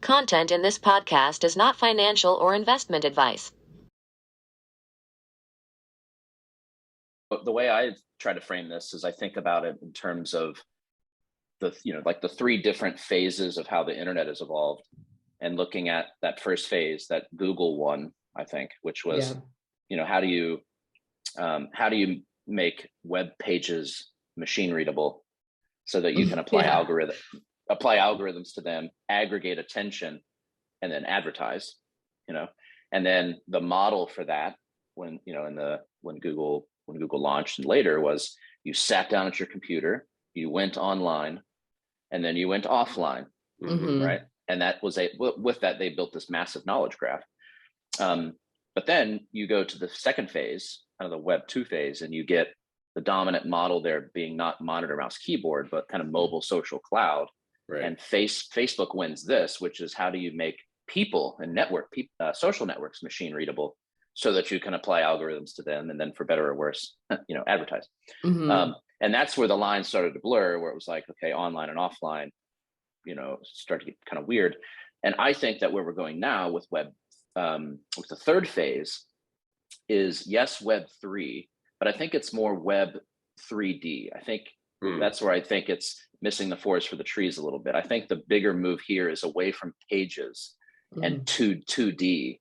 content in this podcast is not financial or investment advice. The way I try to frame this is I think about it in terms of like the three different phases of how the internet has evolved, and looking at that first phase that Google won, I think, which was, how do you make web pages machine readable so that you can apply algorithms to them, aggregate attention, and then advertise, and then the model for that when Google launched and later was you sat down at your computer, you went online, and then you went offline, right? And that was with that they built this massive knowledge graph. But then you go to the second phase, kind of the Web 2 phase, and you get the dominant model there being not monitor, mouse, keyboard, but kind of mobile social cloud. Right. And Facebook wins this, which is how do you make people and social networks machine readable so that you can apply algorithms to them, and then for better or worse, advertise. And that's where the line started to blur, where it was like, okay, online and offline, start to get kind of weird. And I think that where we're going now with with the third phase is, yes, Web 3, but I think it's more Web 3D. I think that's where I think it's missing the forest for the trees a little bit. I think the bigger move here is away from pages and 2D.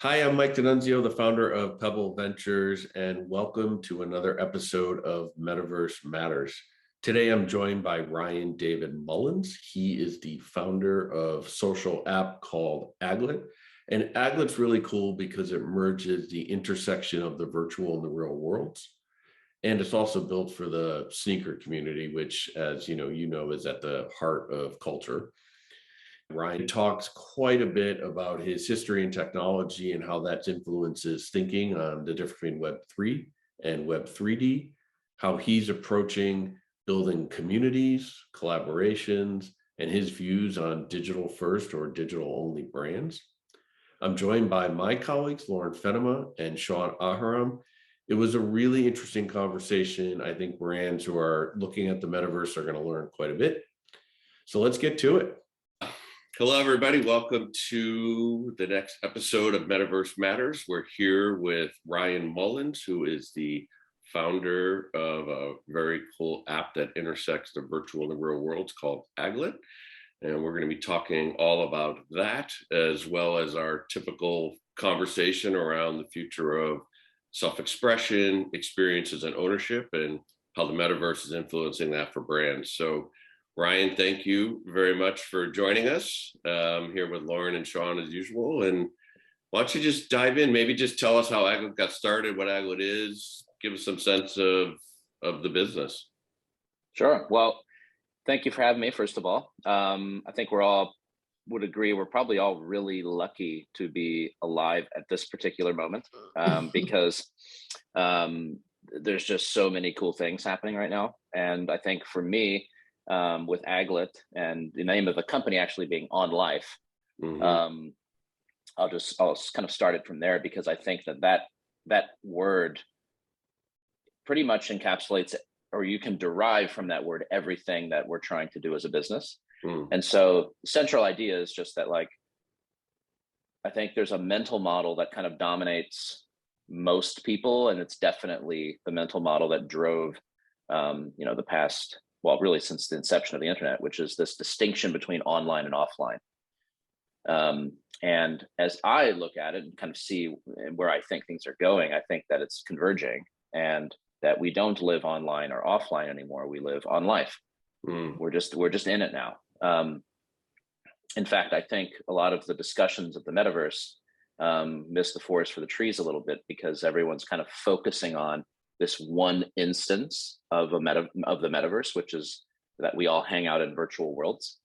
Hi, I'm Mike D'Annunzio, the founder of Pebble Ventures, and welcome to another episode of Metaverse Matters. Today, I'm joined by Ryan David Mullins. He is the founder of a social app called Aglet. And Aglet's really cool because it merges the intersection of the virtual and the real worlds. And it's also built for the sneaker community, which, as you know, is at the heart of culture. Ryan talks quite a bit about his history and technology and how that influences thinking on the difference between Web 3 and Web 3D, how he's approaching building communities, collaborations, and his views on digital first or digital only brands. I'm joined by my colleagues, Lauren Fenema and Sean Aharam. It was a really interesting conversation. I think brands who are looking at the metaverse are going to learn quite a bit. So let's get to it. Hello, everybody. Welcome to the next episode of Metaverse Matters. We're here with Ryan Mullins, who is the founder of a very cool app that intersects the virtual and the real worlds called Aglet. And we're going to be talking all about that, as well as our typical conversation around the future of self-expression, experiences, and ownership, and how the metaverse is influencing that for brands. So Ryan, thank you very much for joining us. Here with Lauren and Sean as usual. And why don't you just dive in, maybe just tell us how Aglet got started, what Aglet is, give us some sense of the business. Sure. Well, thank you for having me, first of all. I think we're all would agree we're probably all really lucky to be alive at this particular moment, because there's just so many cool things happening right now. And I think for me, with Aglet and the name of the company actually being OnLife, I'll kind of start it from there, because I think that word pretty much encapsulates, or you can derive from that word everything that we're trying to do as a business. And so the central idea is just that, like, I think there's a mental model that kind of dominates most people, and it's definitely the mental model that drove the past, well, really since the inception of the internet, which is this distinction between online and offline. And as I look at it and kind of see where I think things are going, I think that it's converging, and that we don't live online or offline anymore. We live on life. We're just in it now. In fact, I think a lot of the discussions of the metaverse miss the forest for the trees a little bit, because everyone's kind of focusing on this one instance of the metaverse, which is that we all hang out in virtual worlds.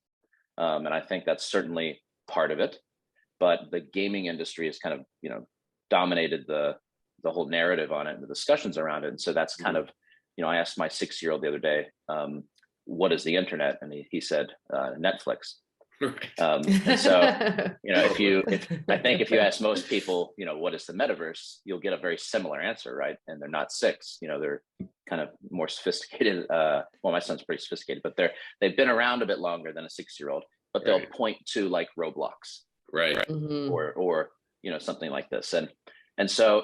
And I think that's certainly part of it. But the gaming industry has kind of, dominated the whole narrative on it and the discussions around it. And so that's kind of, I asked my 6-year-old the other day, what is the internet? And he said, Netflix. Right. And so, if you ask most people, what is the metaverse, you'll get a very similar answer, right? And they're not 6, they're kind of more sophisticated. Well, my son's pretty sophisticated, but they've been around a bit longer than a 6-year-old. but they'll point to like Roblox, right? Or something like this. And so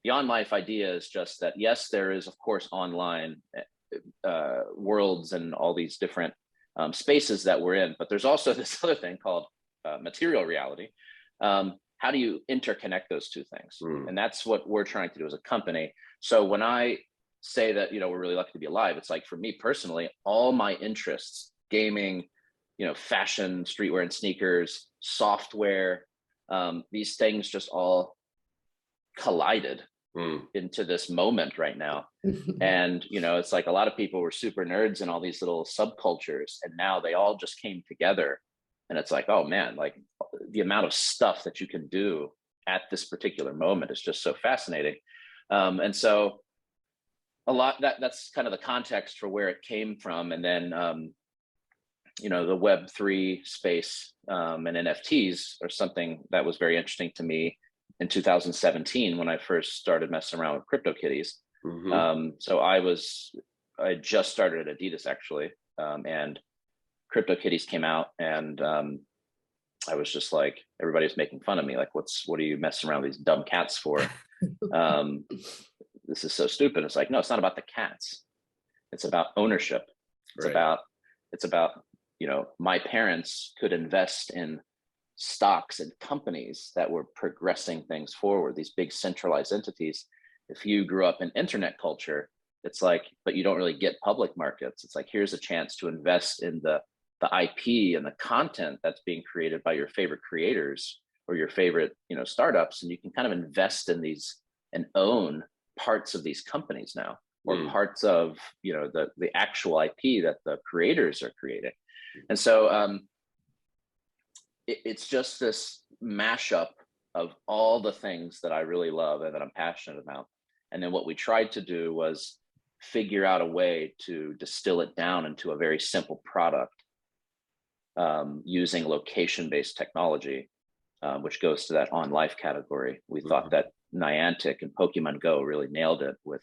the OnLife idea is just that, yes, there is of course online worlds and all these different spaces that we're in, but there's also this other thing called material reality. How do you interconnect those two things? And that's what we're trying to do as a company. So when I say that, we're really lucky to be alive, it's like, for me personally, all my interests, gaming, fashion, streetwear and sneakers, software, these things just all collided into this moment right now. And, it's like a lot of people were super nerds in all these little subcultures, and now they all just came together. And it's like, oh man, like the amount of stuff that you can do at this particular moment is just so fascinating. And so that's kind of the context for where it came from. And then, the Web3 space and NFTs are something that was very interesting to me in 2017 when I first started messing around with CryptoKitties. So I just started at Adidas actually, and CryptoKitties came out, and I was just like, everybody was making fun of me, like, what are you messing around with these dumb cats for? This is so stupid. It's like, no, it's not about the cats. It's about ownership. It's about, my parents could invest in stocks and companies that were progressing things forward, these big centralized entities. If you grew up in internet culture, it's like, but you don't really get public markets. It's like, here's a chance to invest in the IP and the content that's being created by your favorite creators or your favorite, startups. And you can kind of invest in these and own parts of these companies now, or parts of, the actual IP that the creators are creating. And so it's just this mashup of all the things that I really love and that I'm passionate about. And then what we tried to do was figure out a way to distill it down into a very simple product using location-based technology, which goes to that OnLife category. We thought that Niantic and Pokemon Go really nailed it with,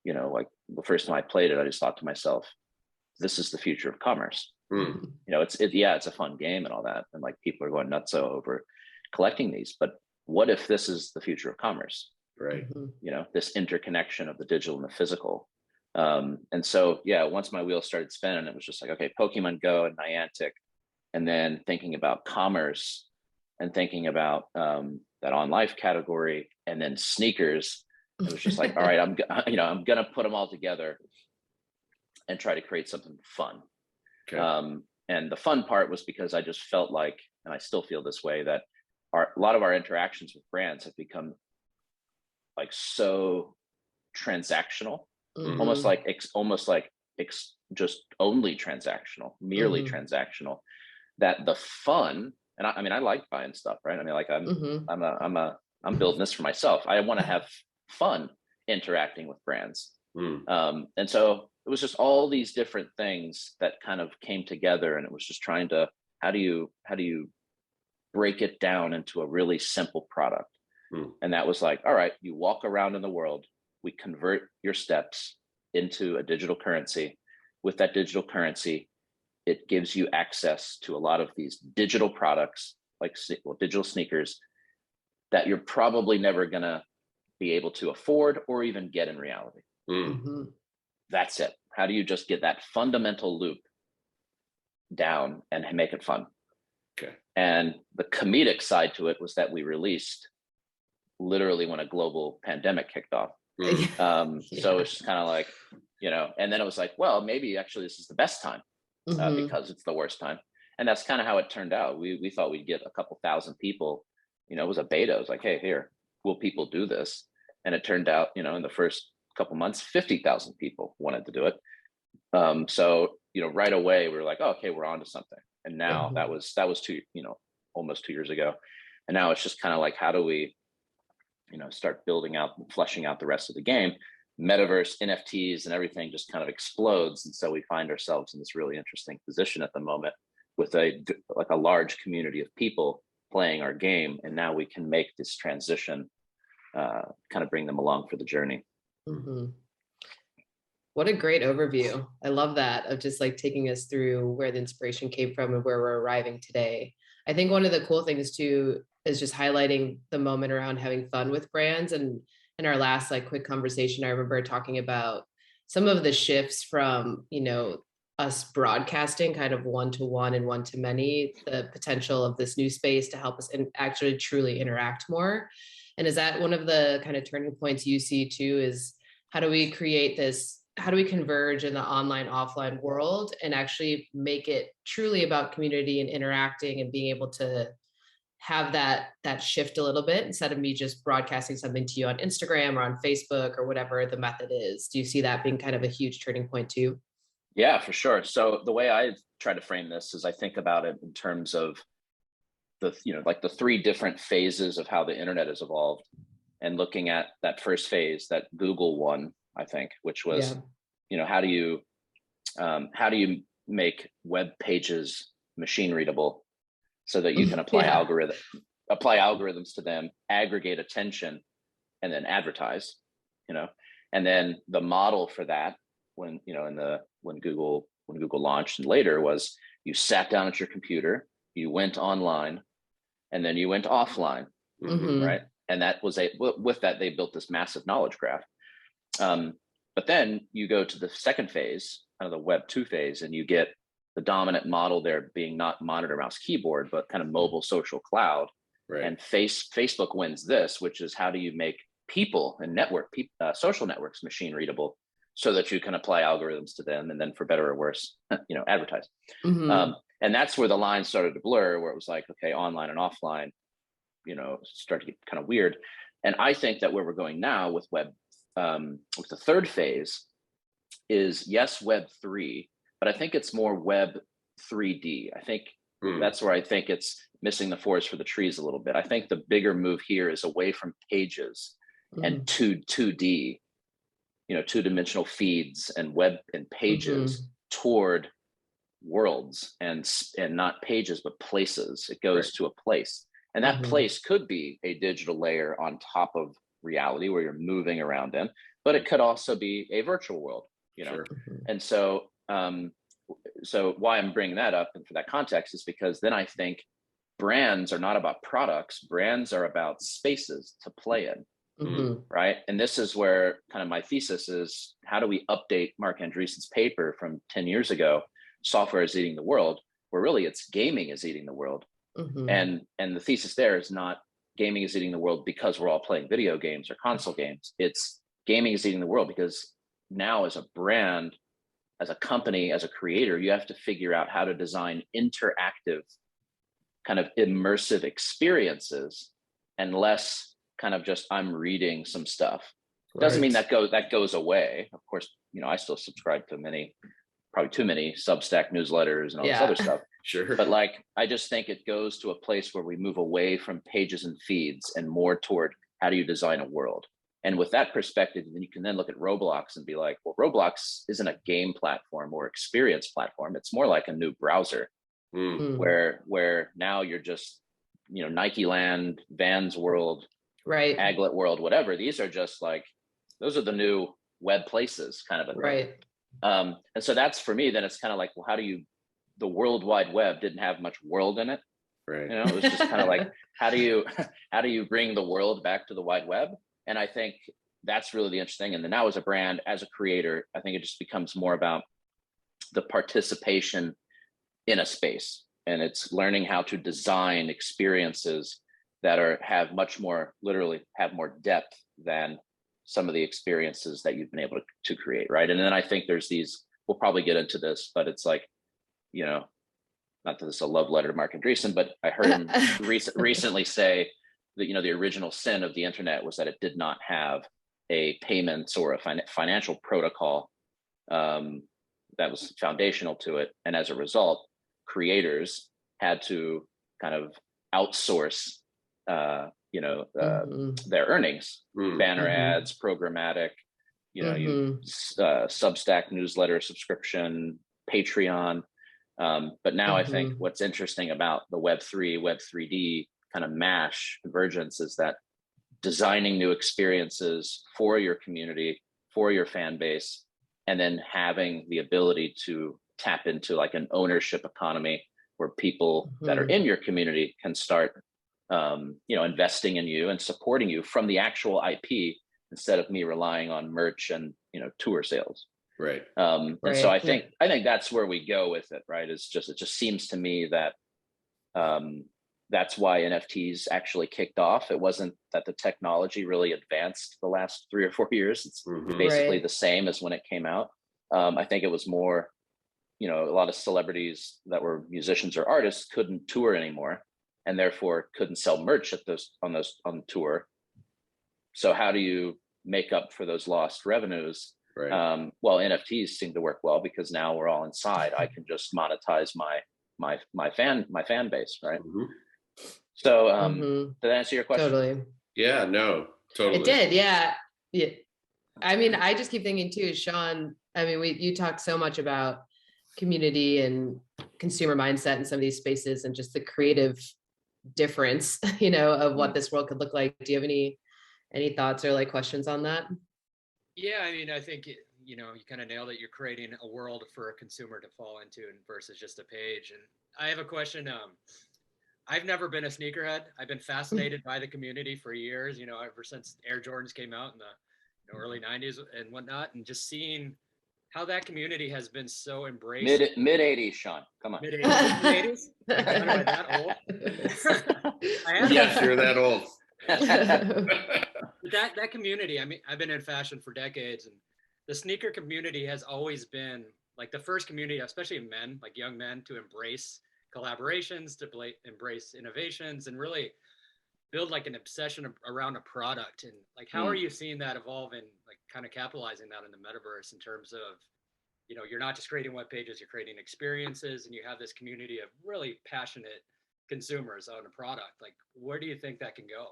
like the first time I played it, I just thought to myself, this is the future of commerce. It's a fun game and all that. And like people are going nuts over collecting these, but what if this is the future of commerce? Right. This interconnection of the digital and the physical. And so, once my wheels started spinning, it was just like, okay, Pokemon Go and Niantic, and then thinking about commerce and thinking about that OnLife category, and then sneakers. It was just like, all right, I'm going to put them all together and try to create something fun. Okay. And the fun part was because I just felt like, and I still feel this way, that a lot of our interactions with brands have become like so transactional, almost like just only transactional, merely transactional, that the fun, and I like buying stuff, right? I mean, like I'm building this for myself. I want to have fun interacting with brands. And so it was just all these different things that kind of came together, and it was just trying to, how do you break it down into a really simple product? And that was like, all right, you walk around in the world, we convert your steps into a digital currency. With that digital currency, it gives you access to a lot of these digital products, like digital sneakers, that you're probably never going to be able to afford or even get in reality. That's it. How do you just get that fundamental loop down and make it fun? Okay. And the comedic side to it was that we released literally when a global pandemic kicked off. So it's just kind of like, and then it was like, well, maybe actually this is the best time because it's the worst time. And that's kind of how it turned out. We thought we'd get a couple thousand people, it was a beta. It was like, hey, here, will people do this? And it turned out, in the first couple months, 50,000 people wanted to do it. So, right away we were like, oh, okay, we're on to something. And now that was almost 2 years ago. And now it's just kind of like, how do we, start building out and fleshing out the rest of the game? Metaverse, NFTs, and everything just kind of explodes. And so we find ourselves in this really interesting position at the moment with a large community of people playing our game. And now we can make this transition, kind of bring them along for the journey. Well, What a great overview. I love that, of just like taking us through where the inspiration came from and where we're arriving today. I think one of the cool things too is just highlighting the moment around having fun with brands. And in our last like quick conversation, I remember talking about some of the shifts from, us broadcasting kind of one-to-one and one-to-many, the potential of this new space to help us actually truly interact more. And is that one of the kind of turning points you see too, is how do we create this, how do we converge in the online offline world and actually make it truly about community and interacting and being able to have that shift a little bit, instead of me just broadcasting something to you on Instagram or on Facebook or whatever the method is? Do you see that being kind of a huge turning point too? Yeah, for sure. So the way I try to frame this is I think about it in terms of like the three different phases of how the internet has evolved, and looking at that first phase that Google won, I think, which was, how do you make web pages machine readable so that you can apply algorithms to them, aggregate attention, and then advertise, and then the model for that when Google launched and later was you sat down at your computer, you went online, and then you went offline, right? And that was with that, they built this massive knowledge graph. But then you go to the second phase, kind of the Web 2 phase, and you get the dominant model there being not monitor, mouse, keyboard, but kind of mobile social cloud. Right. And Facebook wins this, which is how do you make people and social networks machine readable so that you can apply algorithms to them, and then for better or worse, advertise. And that's where the line started to blur, where it was like, okay, online and offline, start to get kind of weird. And I think that where we're going now with with the third phase is, yes, Web 3, but I think it's more Web 3D. I think that's where I think it's missing the forest for the trees a little bit. I think the bigger move here is away from pages and 2D, two-dimensional feeds and web and pages toward worlds and not pages, but places. It goes to a place. And that place could be a digital layer on top of reality where you're moving around in, but it could also be a virtual world, And so, so why I'm bringing that up and for that context is because then I think brands are not about products. Brands are about spaces to play in. Right. And this is where kind of my thesis is, how do we update Mark Andreessen's paper from 10 years ago, Software is Eating the World, where really it's gaming is eating the world. And the thesis there is not gaming is eating the world because we're all playing video games or console games. It's gaming is eating the world because now as a brand, as a company, as a creator, you have to figure out how to design interactive kind of immersive experiences and less kind of just I'm reading some stuff. Doesn't mean that goes away. Of course, I still subscribe to probably too many Substack newsletters and all this other stuff. Sure. But like, I just think it goes to a place where we move away from pages and feeds and more toward how do you design a world? And with that perspective, then you can then look at Roblox and be like, well, Roblox isn't a game platform or experience platform. It's more like a new browser where now you're just, Nike Land, Vans World, right, Aglet World, whatever. These are just like, those are the new web places kind of a thing. Right. And so that's for me, then it's kind of like, well, the World Wide Web didn't have much world in it. Right. It was just kind of like, how do you bring the world back to the wide web? And I think that's really the interesting. And then now as a brand, as a creator, I think it just becomes more about the participation in a space. And it's learning how to design experiences that have more depth than some of the experiences that you've been able to create, right? And then I think there's we'll probably get into this, but it's like, not that this is a love letter to Mark Andreessen, but I heard him recently say that, the original sin of the internet was that it did not have a payments or a financial protocol that was foundational to it. And as a result, creators had to kind of outsource their earnings, banner ads, programmatic, Substack newsletter subscription, Patreon. But now I think what's interesting about the Web3, Web3D kind of mash convergence is that designing new experiences for your community, for your fan base, and then having the ability to tap into like an ownership economy where people that are in your community can start investing in you and supporting you from the actual IP instead of me relying on merch and tour sales. Right. And so I think that's where we go with it, right? It just seems to me that that's why NFTs actually kicked off. It wasn't that the technology really advanced the last 3 or 4 years. It's basically the same as when it came out. I think it was more, a lot of celebrities that were musicians or artists couldn't tour anymore, and therefore couldn't sell merch on tour. So how do you make up for those lost revenues? Right. Well, NFTs seem to work well because now we're all inside. I can just monetize my fan base, right? So did that answer your question? Totally. Yeah, no, totally. It did, yeah. I mean, I just keep thinking too, Sean, I mean, you talk so much about community and consumer mindset in some of these spaces and just the creative difference, of what this world could look like. Do you have any thoughts or like questions on that? Yeah, I mean, I think, you kind of nailed it. You're creating a world for a consumer to fall into versus just a page. And I have a question. I've never been a sneakerhead. I've been fascinated by the community for years, ever since Air Jordans came out in the early 90s and whatnot, and just seeing how that community has been so embraced. Mid 80s, Sean. Come on. Mid 80s? Am I that old? Yes, you're that old. That community, I mean, I've been in fashion for decades, and the sneaker community has always been like the first community, especially men, like young men, to embrace collaborations, to embrace innovations, and really build like an obsession around a product. And like, how are you seeing that evolve and like kind of capitalizing that in the metaverse in terms of, you're not just creating web pages, you're creating experiences, and you have this community of really passionate consumers on a product. Like, where do you think that can go?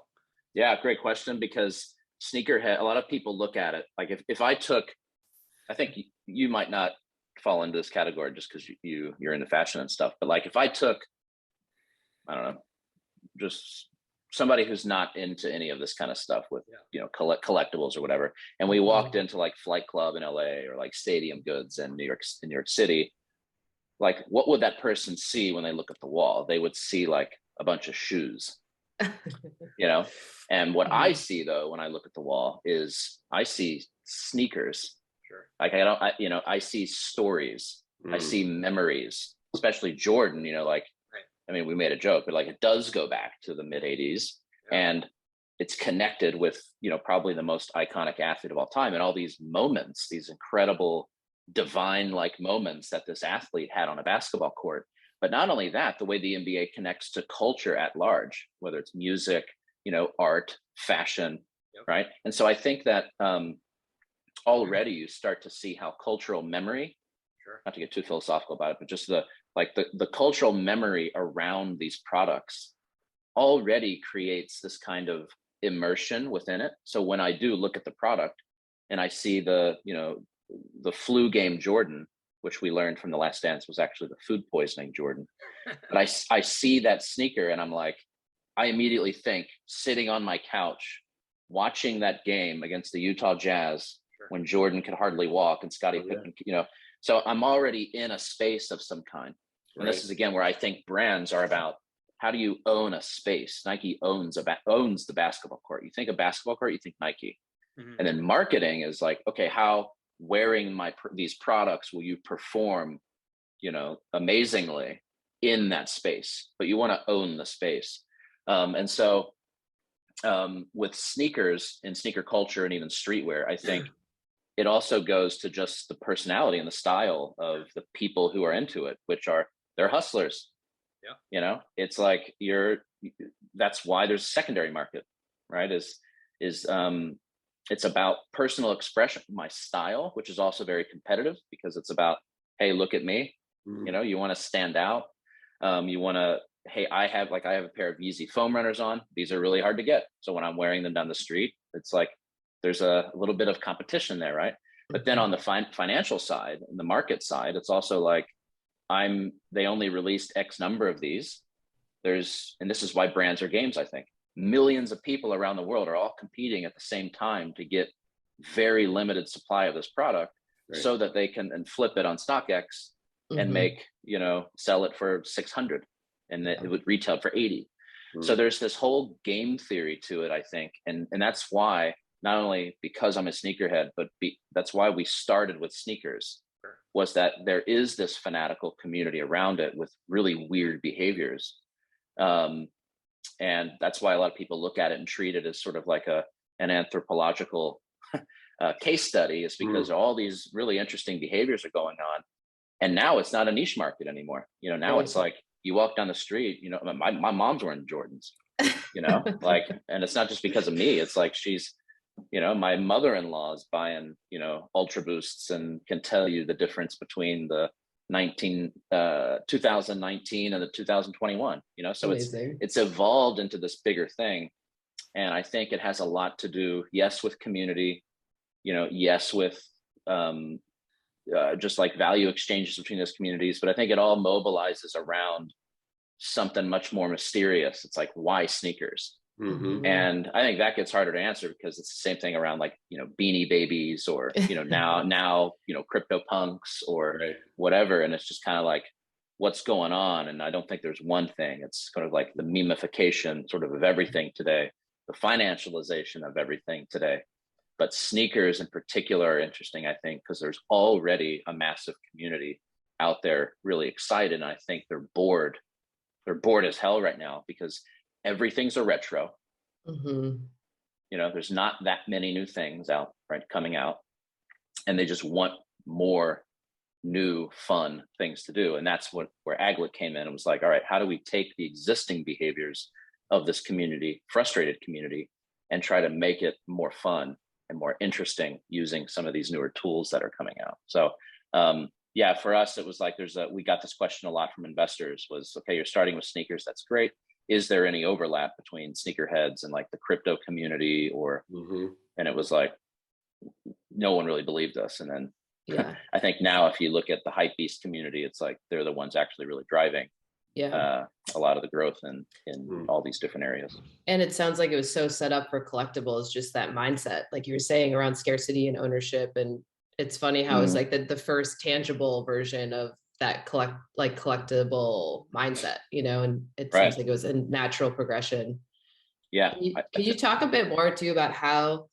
Yeah, great question, because sneakerhead, a lot of people look at it like if I think you might not fall into this category just because you're into fashion and stuff, but like if I took, I don't know, just somebody who's not into any of this kind of stuff with collectibles or whatever, and we walked into like Flight Club in LA or like Stadium Goods in New York City, like what would that person see when they look at the wall? They would see like a bunch of shoes. And what I see though when I look at the wall is I see sneakers. Sure. Like I see stories. I see memories, especially Jordan. I mean, we made a joke, but like it does go back to the mid 80s, and it's connected with probably the most iconic athlete of all time, and all these moments, these incredible divine like moments that this athlete had on a basketball court. But not only that, the way the NBA connects to culture at large, whether it's music, art, fashion, right? And so I think that already you start to see how cultural memory, not to get too philosophical about it, but just the cultural memory around these products already creates this kind of immersion within it. So when I do look at the product and I see the flu game Jordan, which we learned from The Last Dance was actually the food poisoning Jordan. But I see that sneaker and I'm like, I immediately think sitting on my couch, watching that game against the Utah Jazz when Jordan could hardly walk and Scottie Pippen, so I'm already in a space of some kind. And this is again where I think brands are about, how do you own a space? Nike owns the basketball court. You think of basketball court, you think Nike. And then marketing is like, okay, how wearing these products will you perform amazingly in that space, but you want to own the space. And so with sneakers and sneaker culture and even streetwear, I think it also goes to just the personality and the style of the people who are into it, which they're hustlers. It's like that's why there's a secondary market, right? It's about personal expression, my style, which is also very competitive because it's about, hey, look at me. You want to stand out. You want to, hey, I have a pair of Yeezy foam runners on. These are really hard to get. So when I'm wearing them down the street, it's like there's a little bit of competition there, right? But then on the financial side and the market side, it's also like they only released X number of these. And this is why brands are games, I think. Millions of people around the world are all competing at the same time to get very limited supply of this product. so that they can and flip it on StockX and make, sell it for 600 and it would retail for 80. So there's this whole game theory to it, I think. And that's why, not only because I'm a sneakerhead, but that's why we started with sneakers, was that there is this fanatical community around it with really weird behaviors. And that's why a lot of people look at it and treat it as sort of like an anthropological case study, is because all these really interesting behaviors are going on. And now it's not a niche market anymore. Now it's like you walk down the street, my mom's wearing Jordans, like, and it's not just because of me. It's like she's, my mother-in-law is buying, Ultra Boosts and can tell you the difference between the 2019 and the 2021, so it's evolved into this bigger thing. And I think it has a lot to do, yes, with community, yes, with just like value exchanges between those communities, but I think it all mobilizes around something much more mysterious. It's like, why sneakers? And I think that gets harder to answer, because it's the same thing around like, Beanie Babies, or, now, crypto punks or whatever. And it's just kind of like, what's going on? And I don't think there's one thing. It's kind of like the memification sort of everything today, the financialization of everything today. But sneakers in particular are interesting, I think, because there's already a massive community out there really excited. And I think they're bored. They're bored as hell right now, because everything's a retro. There's not that many new things out, coming out. And they just want more new, fun things to do. And that's where Aglet came in and was like, all right, how do we take the existing behaviors of this community, frustrated community, and try to make it more fun and more interesting using some of these newer tools that are coming out. So for us, it was like, we got this question a lot from investors, was, okay, you're starting with sneakers, that's great. Is there any overlap between sneakerheads and like the crypto community, or, and it was like, no one really believed us. And then I think now if you look at the hype beast community, it's like, they're the ones actually really driving a lot of the growth in all these different areas. And it sounds like it was so set up for collectibles, just that mindset, like you were saying, around scarcity and ownership. And it's funny how it's like the first tangible version of that collectible mindset, and it seems like it was a natural progression. Yeah. Can you talk a bit more too about how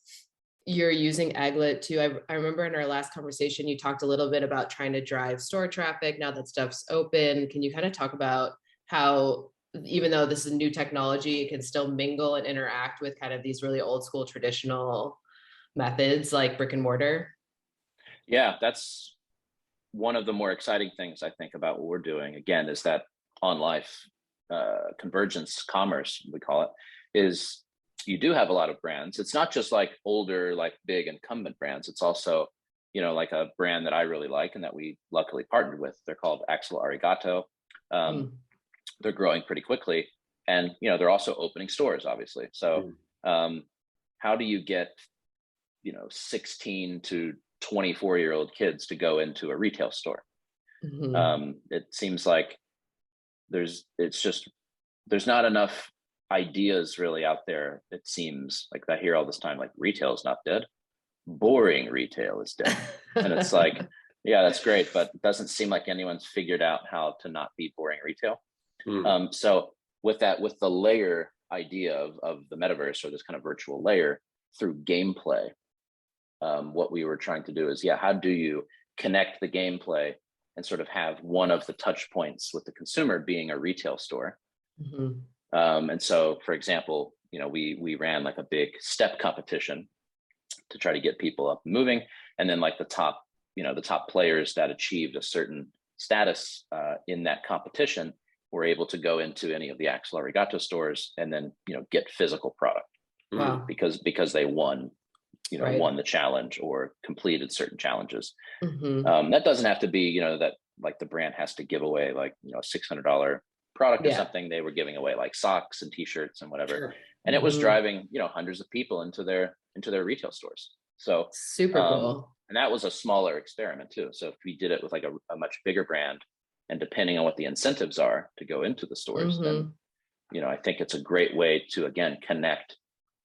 you're using Aglet too? I remember in our last conversation, you talked a little bit about trying to drive store traffic now that stuff's open. Can you kind of talk about how, even though this is new technology, it can still mingle and interact with kind of these really old school traditional methods like brick and mortar? Yeah, that's one of the more exciting things I think about what we're doing, again, is that OnLife convergence commerce, we call it, is you do have a lot of brands. It's not just like older, like big incumbent brands. It's also, like a brand that I really like and that we luckily partnered with. They're called Axel Arigato. They're growing pretty quickly, and they're also opening stores, obviously. So how do you get 16 to 24-year-old kids to go into a retail store? It seems like there's not enough ideas really out there. It seems like I hear all this time, like, retail is not dead, boring retail is dead. And it's like, yeah, that's great, but it doesn't seem like anyone's figured out how to not be boring retail. So with the layer idea of the metaverse, or this kind of virtual layer through gameplay, what we were trying to do is, how do you connect the gameplay and sort of have one of the touch points with the consumer being a retail store? And so, for example, we ran like a big step competition to try to get people up and moving, and then like the top players that achieved a certain status in that competition were able to go into any of the Axel Arigato stores and then get physical product. Wow. because they won won the challenge or completed certain challenges. That doesn't have to be that like the brand has to give away like a $600 product or something. They were giving away like socks and t-shirts and whatever, and it was driving hundreds of people into their retail stores. So super cool. And that was a smaller experiment too. So if we did it with like a much bigger brand, and depending on what the incentives are to go into the stores, then I think it's a great way to again connect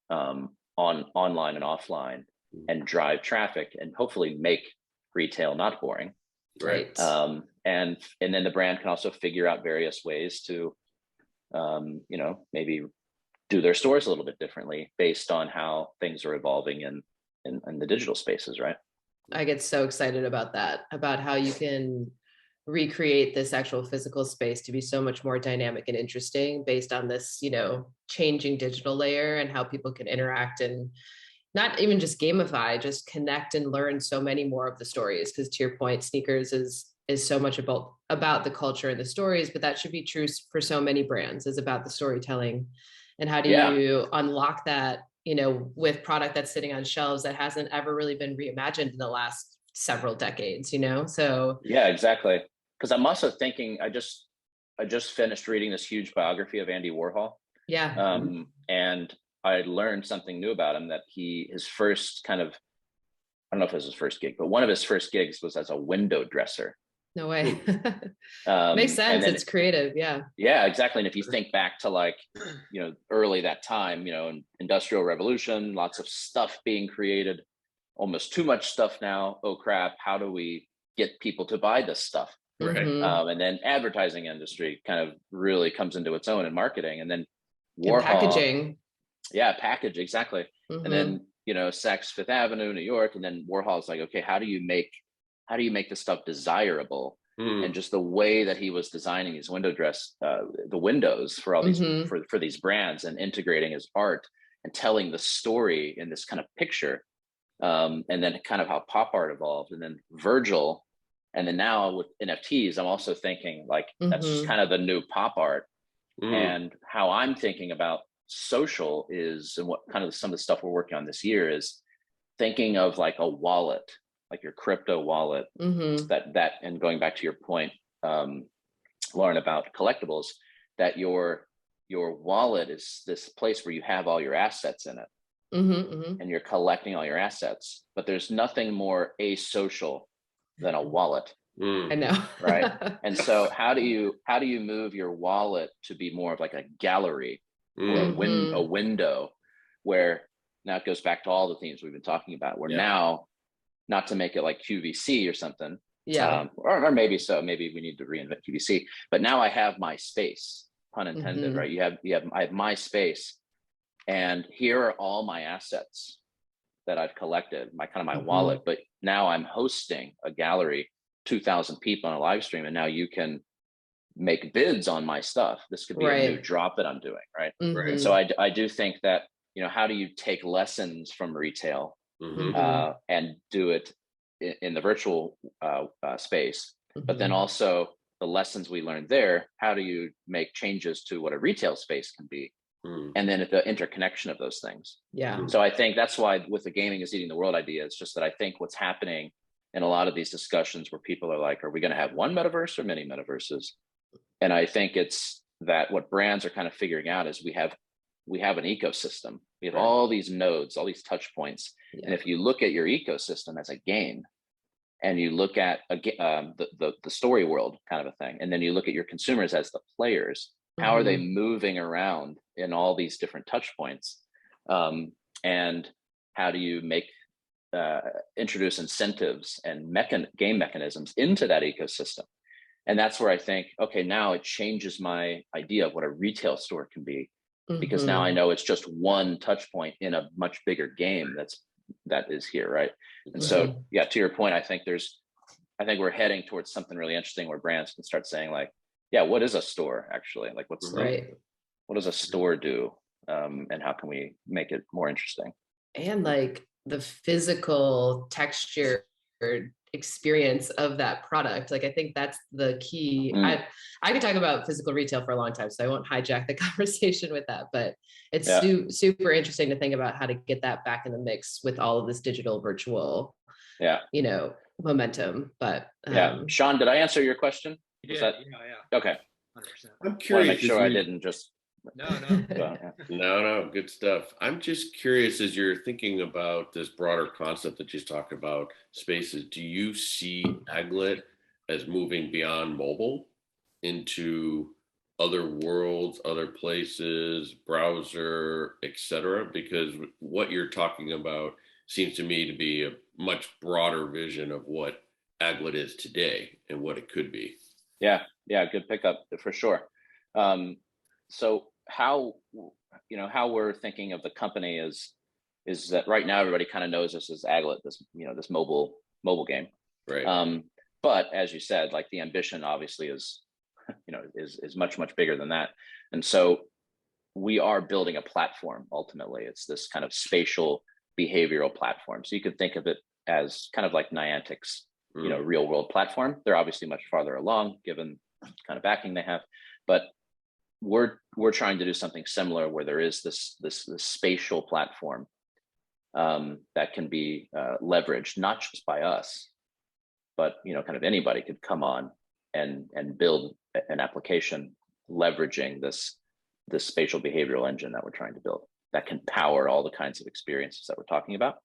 on online and offline and drive traffic, and hopefully make retail not boring. Right. And then the brand can also figure out various ways to, maybe do their stores a little bit differently based on how things are evolving in the digital spaces, right? I get so excited about that, about how you can recreate this actual physical space to be so much more dynamic and interesting based on this, changing digital layer, and how people can interact and not even just gamify, just connect and learn so many more of the stories. Because to your point, sneakers is so much about the culture and the stories, but that should be true for so many brands, is about the storytelling. And how do you unlock that, with product that's sitting on shelves that hasn't ever really been reimagined in the last several decades, So yeah, exactly. Because I'm also thinking, I just finished reading this huge biography of Andy Warhol. yeah. And I learned something new about him, that his first kind of, I don't know if it was his first gig, but one of his first gigs was as a window dresser. No way. And Makes sense. then, It's creative. Yeah. yeah, exactly. And if you think back to early that time, Industrial Revolution, lots of stuff being created, almost too much stuff now. Oh crap, how do we get people to buy this stuff? Right. And then advertising industry kind of really comes into its own in marketing. And then And packaging. Yeah, package, exactly. And then, Saks Fifth Avenue, New York. And then Warhol's like, okay, how do you make this stuff desirable? And just the way that he was designing his the windows for all these for these brands, and integrating his art and telling the story in this kind of picture. And then kind of how pop art evolved, and then Virgil. And then now with NFTs, I'm also thinking that's just kind of the new pop art. And how I'm thinking about social is, and what kind of some of the stuff we're working on this year is thinking of like a wallet, like your crypto wallet, that, and going back to your point, Lauren, about collectibles, that your wallet is this place where you have all your assets in it. And you're collecting all your assets, but there's nothing more asocial than a wallet. I know. Right. And so how do you move your wallet to be more of like a gallery, or a window, where now it goes back to all the themes we've been talking about, where now, not to make it like QVC or something, or maybe we need to reinvent QVC, but now I have my space, pun intended, right? I have my space, and here are all my assets that I've collected, my wallet. But now I'm hosting a gallery, 2,000 people on a live stream, and now you can make bids on my stuff. This could be a new drop that I'm doing, right? And so I do think that, how do you take lessons from retail and do it in the virtual space, but then also the lessons we learned there, how do you make changes to what a retail space can be? And then the interconnection of those things. Yeah. So I think that's why with the gaming is eating the world idea, it's just that I think what's happening in a lot of these discussions where people are like, are we going to have one metaverse or many metaverses? And I think it's that what brands are kind of figuring out is we have an ecosystem. We have all these nodes, all these touch points. And if you look at your ecosystem as a game, and you look at the story world kind of a thing, and then you look at your consumers as the players, how are they moving around in all these different touch points? And how do you introduce incentives and game mechanisms into that ecosystem? And that's where I think, okay, now it changes my idea of what a retail store can be, because now I know it's just one touch point in a much bigger game that is here, right? And so, yeah, to your point, I think we're heading towards something really interesting where brands can start saying like, yeah, what is a store actually? Like, what does a store do? And how can we make it more interesting? And like the physical texture experience of that product. Like, I think that's the key. I could talk about physical retail for a long time, so I won't hijack the conversation with that, but it's super interesting to think about how to get that back in the mix with all of this digital virtual, momentum. But Sean, did I answer your question? Yeah. Okay. 100%. I'm curious. Make sure I didn't just. No, good stuff. I'm just curious, as you're thinking about this broader concept that you talked about, spaces, do you see Aglet as moving beyond mobile into other worlds, other places, browser, etc.? Because what you're talking about seems to me to be a much broader vision of what Aglet is today and what it could be. Yeah, good pickup for sure. So how we're thinking of the company is that right now everybody kind of knows us as Aglet, this mobile game. Right. But as you said, like the ambition obviously is much bigger than that. And so we are building a platform. Ultimately, it's this kind of spatial behavioral platform. So you could think of it as kind of like Niantic's, real world platform. They're obviously much farther along given kind of backing they have, but we're trying to do something similar where there is this spatial platform that can be leveraged not just by us, but kind of anybody could come on and build an application leveraging this spatial behavioral engine that we're trying to build that can power all the kinds of experiences that we're talking about.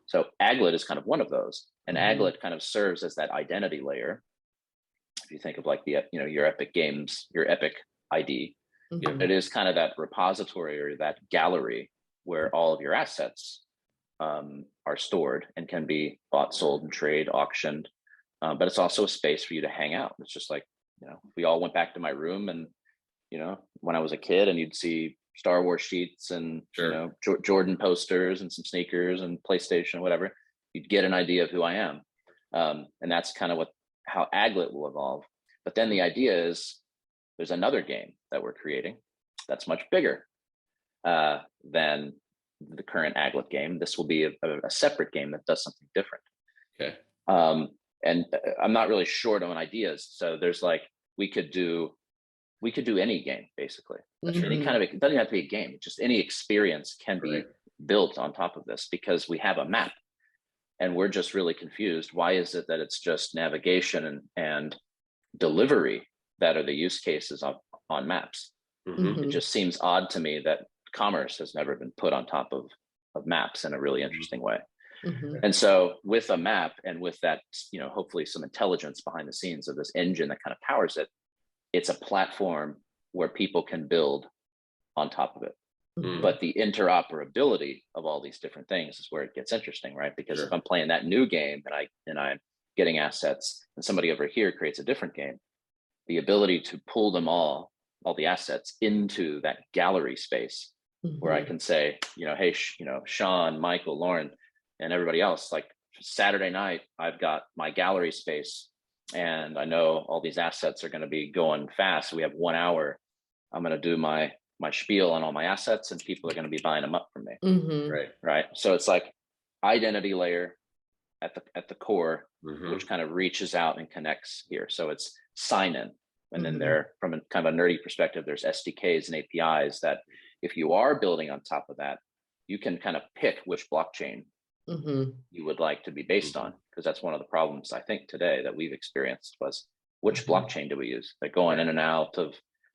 So Aglet is kind of one of those, and Aglet kind of serves as that identity layer. If you think of like the your Epic Games, your Epic ID, it is kind of that repository or that gallery where all of your assets are stored and can be bought, sold, and trade, auctioned. But it's also a space for you to hang out. It's just like, we all went back to my room and, when I was a kid, and you'd see Star Wars sheets and, Jordan posters and some sneakers and PlayStation, whatever, you'd get an idea of who I am. And that's kind of how Aglet will evolve. But then the idea is there's another game that we're creating that's much bigger than the current Aglet game. This will be a separate game that does something different. Okay. And I'm not really short on ideas. So there's like, we could do any game, basically. Any kind of, it doesn't have to be a game, just any experience can be built on top of this because we have a map and we're just really confused. Why is it that it's just navigation and delivery that are the use cases on maps? It just seems odd to me that commerce has never been put on top of maps in a really interesting way. And so with a map and with that, hopefully some intelligence behind the scenes of this engine that kind of powers it, it's a platform where people can build on top of it. But the interoperability of all these different things is where it gets interesting, right? Because if I'm playing that new game and I'm getting assets and somebody over here creates a different game, the ability to pull them all the assets into that gallery space where I can say, hey, Sean, Michael, Lauren, and everybody else, like Saturday night, I've got my gallery space and I know all these assets are going to be going fast. We have 1 hour. I'm going to do my spiel on all my assets and people are going to be buying them up from me. Right. So it's like identity layer at the core, which kind of reaches out and connects here. So it's sign in. And then there, from a kind of a nerdy perspective, there's SDKs and APIs that if you are building on top of that, you can kind of pick which blockchain you would like to be based on, because that's one of the problems I think today that we've experienced was which blockchain do we use? They're going in and out of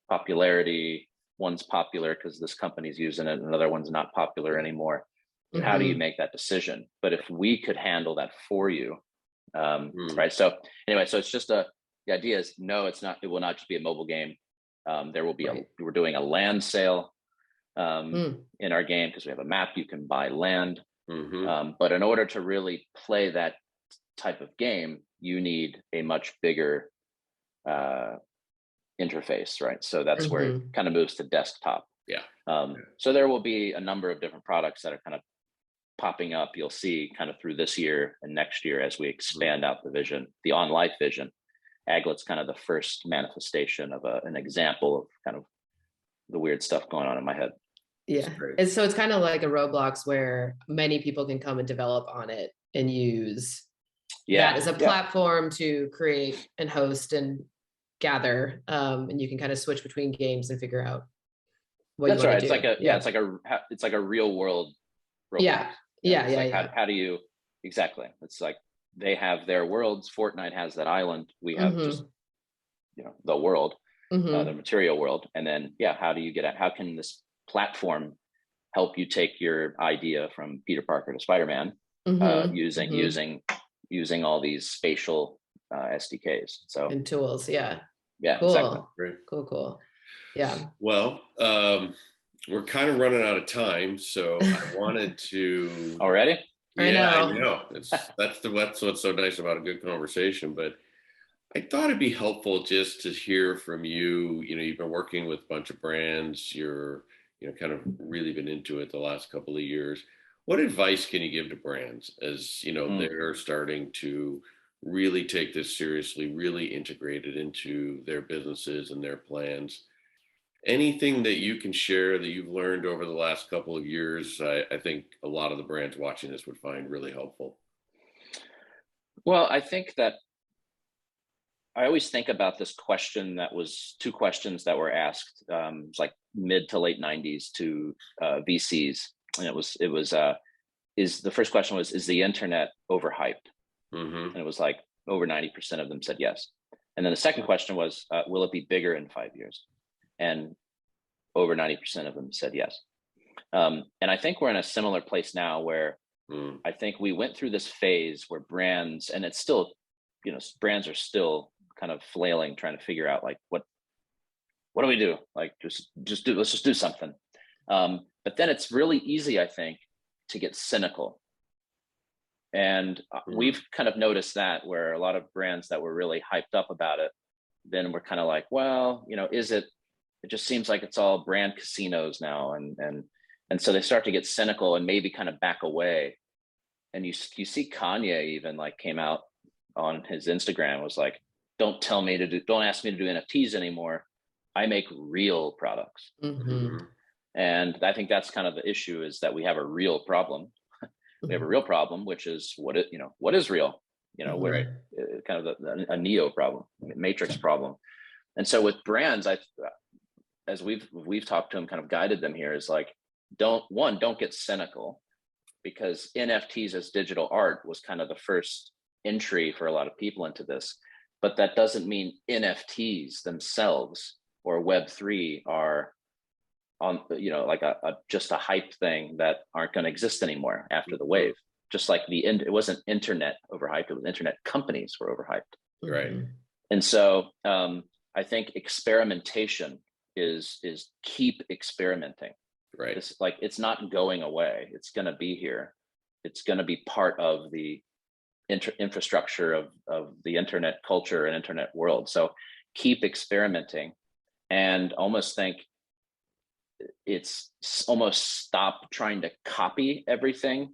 popularity. One's popular because this company's using it, another one's not popular anymore. How do you make that decision? But if we could handle that for you, right? So anyway, so it's just the idea is no, it's not. It will not just be a mobile game. There will be we're doing a land sale in our game because we have a map. You can buy land. But in order to really play that type of game, you need a much bigger interface, right? So that's where it kind of moves to desktop. So there will be a number of different products that are kind of popping up. You'll see kind of through this year and next year as we expand out the vision, the OnLife vision. Aglet's kind of the first manifestation of an example of kind of the weird stuff going on in my head. Yeah. And so it's kind of like a Roblox where many people can come and develop on it and use that as a platform to create and host and gather. And you can kind of switch between games and figure out what you want to do. It's like a real world Roblox. How do you exactly? It's like they have their worlds. Fortnite has that island. We have just the world, the material world, and then how do you get at how can this platform help you take your idea from Peter Parker to Spider-Man using all these spatial SDKs and tools. Cool. Exactly. Great. Cool. Well, we're kind of running out of time, so I wanted to already I Yeah, I know. know. That's what's so nice about a good conversation. But I thought it'd be helpful just to hear from you. You know, you've been working with a bunch of brands. You're, kind of really been into it the last couple of years. What advice can you give to brands as, Mm. they're starting to really take this seriously, really integrate it into their businesses and their plans? Anything that you can share that you've learned over the last couple of years, I think a lot of the brands watching this would find really helpful. Well, I think that I always think about this question that was two questions that were asked. It's like mid to late '90s to VCs, and is the first question was, is the internet overhyped? Mm-hmm. And it was like over 90% of them said yes. And then the second question was, will it be bigger in 5 years? And over 90% of them said yes. And I think we're in a similar place now where I think we went through this phase where brands, and it's still, brands are still kind of flailing, trying to figure out like, what do we do? Like, let's just do something. But then it's really easy, I think, to get cynical. And we've kind of noticed that where a lot of brands that were really hyped up about it, then we're kind of like, well, it just seems like it's all brand casinos now. And so they start to get cynical and maybe kind of back away. And you see Kanye even like came out on his Instagram, was like, don't ask me to do NFTs anymore. I make real products. Mm-hmm. And I think that's kind of the issue, is that we have a real problem. We have a real problem, which is what is real, where kind of a Neo problem, Matrix problem. And so with brands, as we've talked to them, kind of guided them here, is like, don't get cynical, because NFTs as digital art was kind of the first entry for a lot of people into this. But that doesn't mean NFTs themselves or Web3 are on, like just a hype thing that aren't going to exist anymore after the wave. Just like it wasn't internet overhyped, it was internet companies were overhyped. Right. And so I think experimentation is keep experimenting. Right. It's not going away. It's going to be here. It's going to be part of the infrastructure of the internet culture and internet world. So keep experimenting, and almost think it's almost stop trying to copy everything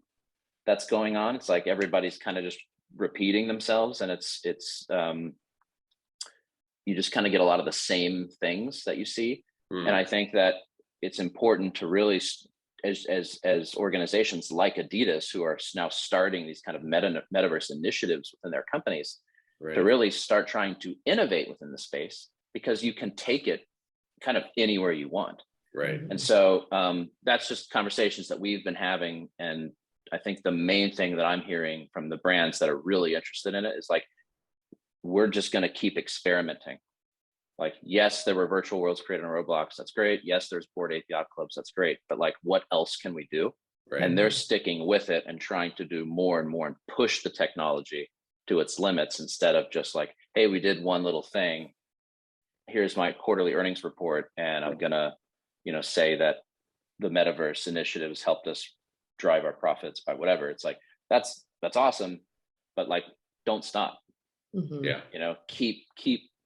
that's going on. It's like everybody's kind of just repeating themselves, and it's you just kind of get a lot of the same things that you see. And I think that it's important to really, as organizations like Adidas, who are now starting these kind of metaverse initiatives within their companies, to really start trying to innovate within the space, because you can take it kind of anywhere you want. Right. And so that's just conversations that we've been having. And I think the main thing that I'm hearing from the brands that are really interested in it is like, we're just going to keep experimenting. Like, yes, there were virtual worlds created on Roblox. That's great. Yes, there's Bored Ape Yacht Clubs. That's great. But like, what else can we do? Right. And they're sticking with it and trying to do more and more and push the technology to its limits, instead of just like, hey, we did one little thing. Here's my quarterly earnings report, and I'm going to, say that the metaverse initiatives helped us drive our profits by whatever. It's like, that's awesome, but like, don't stop. Yeah.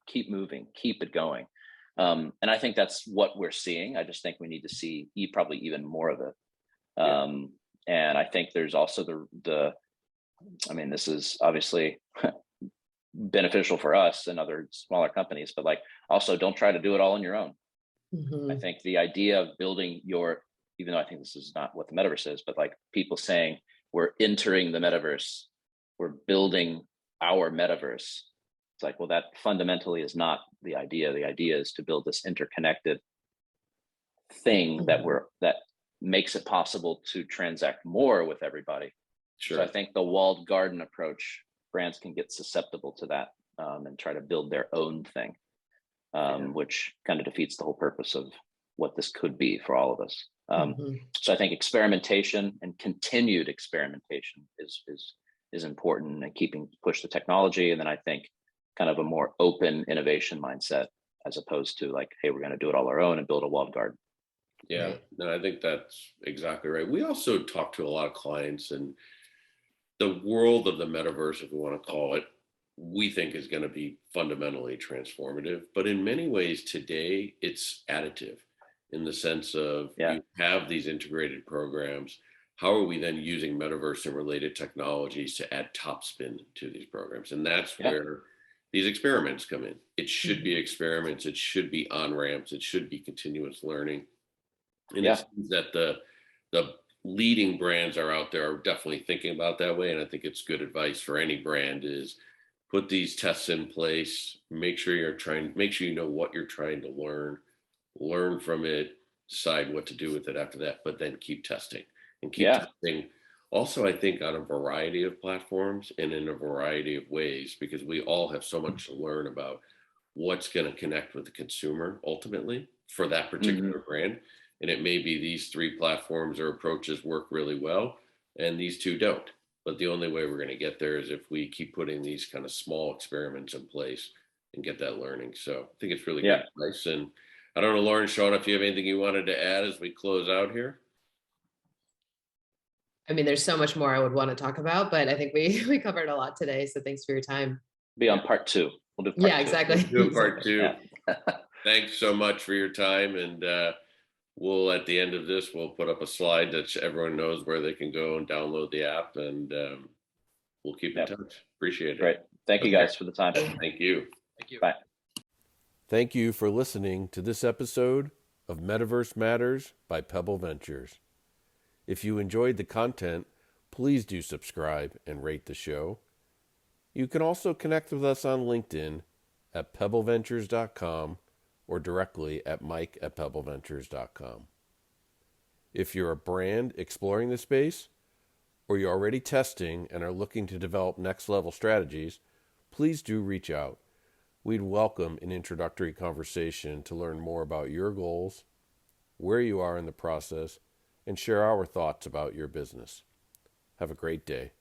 Keep moving, keep it going. And I think that's what we're seeing. I just think we need to see probably even more of it. And I think there's also this is obviously beneficial for us and other smaller companies, but like, also don't try to do it all on your own. I think the idea of building even though I think this is not what the metaverse is, but like people saying we're entering the metaverse, we're building our metaverse. It's like, well, that fundamentally is not the idea. The idea is to build this interconnected thing that makes it possible to transact more with everybody. Sure. So I think the walled garden approach, brands can get susceptible to that and try to build their own thing, which kind of defeats the whole purpose of what this could be for all of us. So I think experimentation and continued experimentation is important, and push the technology. And then I think kind of a more open innovation mindset, as opposed to like, hey, we're going to do it all our own and build a walled garden. Yeah, no, I think that's exactly right. We also talk to a lot of clients, and the world of the metaverse, if we want to call it, we think is going to be fundamentally transformative. But in many ways today, it's additive in the sense of you have these integrated programs. How are we then using metaverse and related technologies to add top spin to these programs? And that's where these experiments come in. It should be experiments. It should be on ramps. It should be continuous learning. And it seems that the leading brands are out there are definitely thinking about that way. And I think it's good advice for any brand is put these tests in place, make sure you know what you're trying to learn from it, decide what to do with it after that, but then keep testing and keep testing. Also, I think on a variety of platforms and in a variety of ways, because we all have so much to learn about what's going to connect with the consumer ultimately for that particular brand. And it may be these 3 platforms or approaches work really well, and these 2 don't. But the only way we're going to get there is if we keep putting these kind of small experiments in place and get that learning. So I think it's really good advice. And I don't know, Lauren, Sean, if you have anything you wanted to add as we close out here. I mean, there's so much more I would want to talk about, but I think we covered a lot today. So thanks for your time. Be on part 2. We'll do part 2. Exactly. We'll do part 2. Thanks so much for your time. And we'll, at the end of this, we'll put up a slide that everyone knows where they can go and download the app, and we'll keep in touch. Appreciate it. Great. Thank you guys for the time. Thank you. Thank you. Bye. Thank you for listening to this episode of Metaverse Matters by Pebble Ventures. If you enjoyed the content, please do subscribe and rate the show. You can also connect with us on LinkedIn at pebbleventures.com or directly at mike@pebbleventures.com. If you're a brand exploring the space, or you're already testing and are looking to develop next level strategies, please do reach out. We'd welcome an introductory conversation to learn more about your goals, where you are in the process, and share our thoughts about your business. Have a great day.